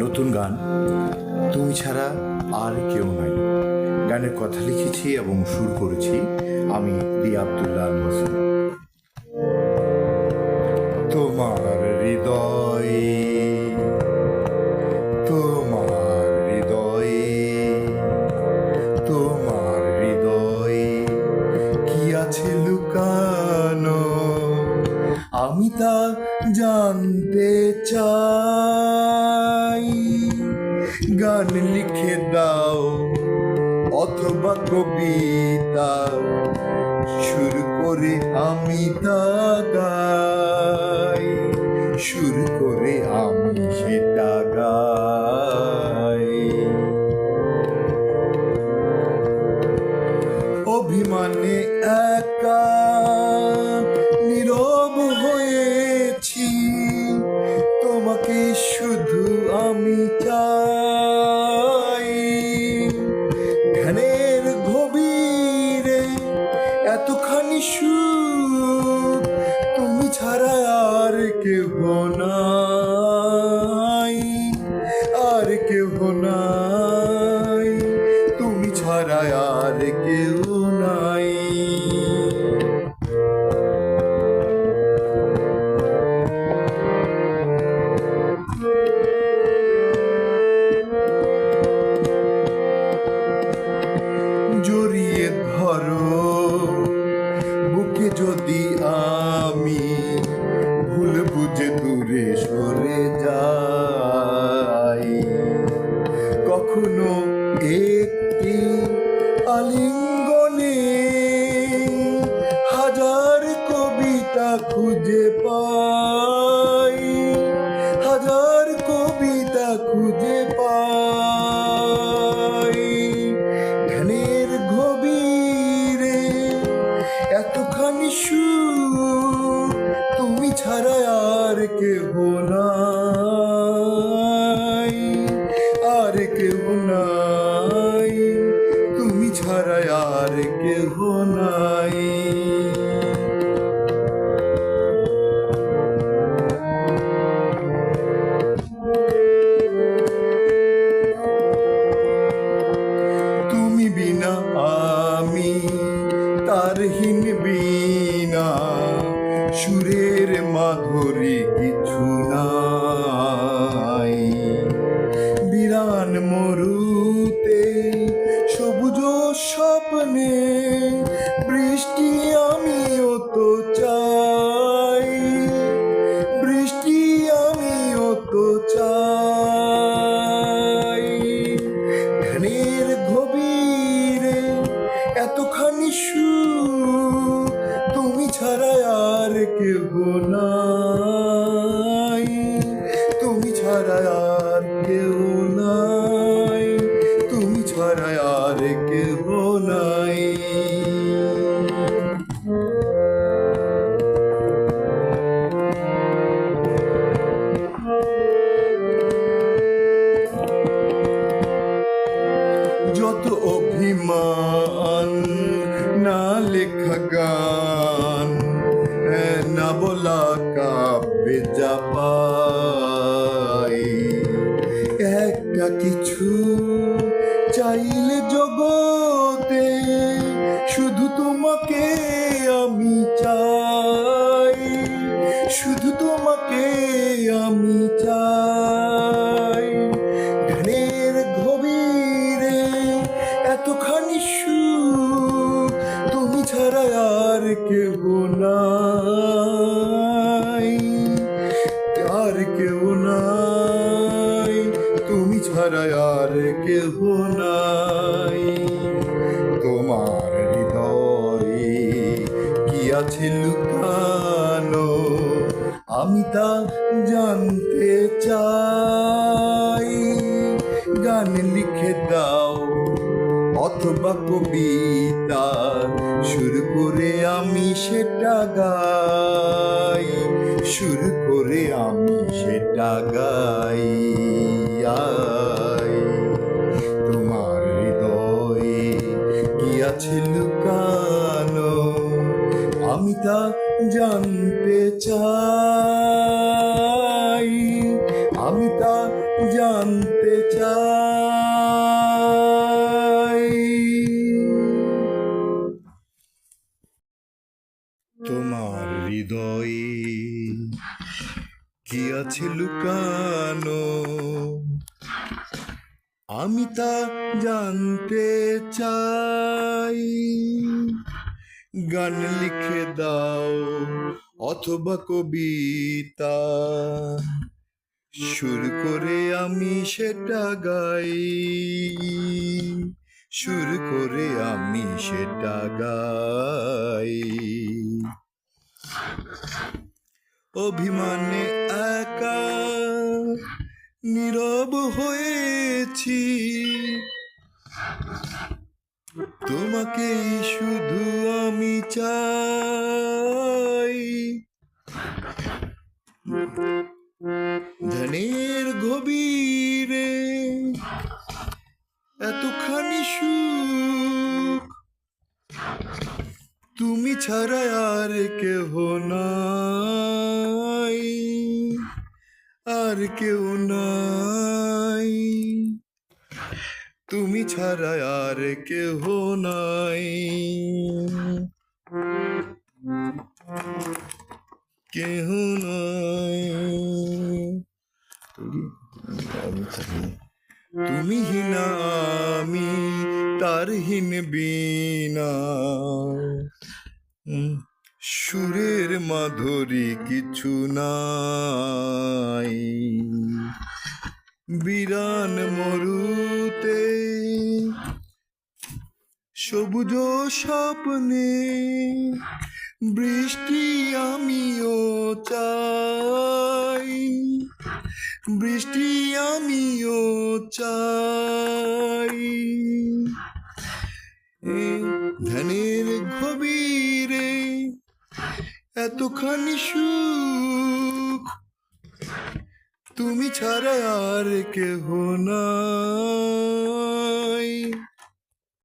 নতুন গান তুমি ছাড়া আর কেউ নাই। গানের কথা লিখেছি এবং সুর করেছি আমি বি আব্দুল্লাহ আল মাসুম। তোমার হৃদয়ে, তোমার হৃদয়ে, তোমার হৃদয়ে কি আছে লুকানো, আমি তা জানতে চাই। গান লিখে দাও অথবা কবিতা, সুর করে আমি তা গাই, সুর করে আমি সেটা গাই। অভিমানে একা নীরব হয়েছি, তোমাকে শুধু আমি চাই। ধ্যানের গভীরে এতখানি সুখ, তুমি ছাড়া আর কেহ নাই, আর কেহ নাই, তুমি ছাড়া আর কেউ নাই। জড়িয়ে ধরো বুকে যদি আমি ভুল বুঝে দূরে সরে যাই, কখনো একটি আলিঙ্গনে হাজার কবিতা খুঁজে পাই, হাজার কবিতা খুঁজে পাই। ধ্যানের গভীরে এতখানি সুখ, তুমি ছাড়া আর কেহ নাই, আর কেহ নাই, তুমি ছাড়া আর কেহ নাই। তুমি বিনা আমি তারহীন বিনা, সুরের মাধুরী কিছু নাই। বিরান মরুতে সবুজ স্বপ্নে বৃষ্টি আমিও তো চাই, বৃষ্টি আমিও তো চাই। ধ্যানের গভীরে এতখানি সুখ, তুমি ছাড়া আর কেহ নাই, তুমি ছাড়া আর কেউ নাই, তুমি ছাড়া আর কেহ নাই। যত অভিমান না লেখা গান, না বলা কাব্যে যা পাই, একটা কিছু চাইলে জগতে শুধু তোমাকে আমি চাই, শুধু তোমাকে আমি চাই। ধ্যানের গভীরে এতখানি সুখ, তুমি ছাড়া আর কেহ নাই, আর কেউ নাই, তুমি ছাড়া আর কেহ নাই। তোমার হৃদয়ে কি আছে লুকানো, আমি তা জানতে চাই। গান লিখে দাও অথবা কবিতা, সুর করে আমি সেটা গাই, সুর করে আমি সেটা গাই। তোমার হৃদয়ে কি আছে লুকানো, আমি তা জানতে চাই, আমি তা জানতে চাই। তোমার হৃদয়ে কি আছে লুকানো, আমি তা জানতে চাই। গান লিখে দাও অথবা কবিতা, সুর করে আমি সেটা গাই, সুর করে আমি সেটা গাই। অভিমানে একা নীরব হয়েছি, তোমাকে শুধু আমি চাই। ধ্যানের গভীরে এতখানি সুখ, তুমি ছাড়া আর কেহ নাই, আর কেউ নাই, তুমি ছাড়া আর কেহ নাই, কেহ নাই। তুমি হীনা আমি তার হীন বিনা, সুরের মাধুরী কিছু নাই। বিরান মরুতে সবুজ স্বপ্নে বৃষ্টি আমিও চাই, বৃষ্টি আমিও চাই। ধ্যানের গভীরে এতখানি সুখ, তুমি ছাড়া আর কেহ নাই।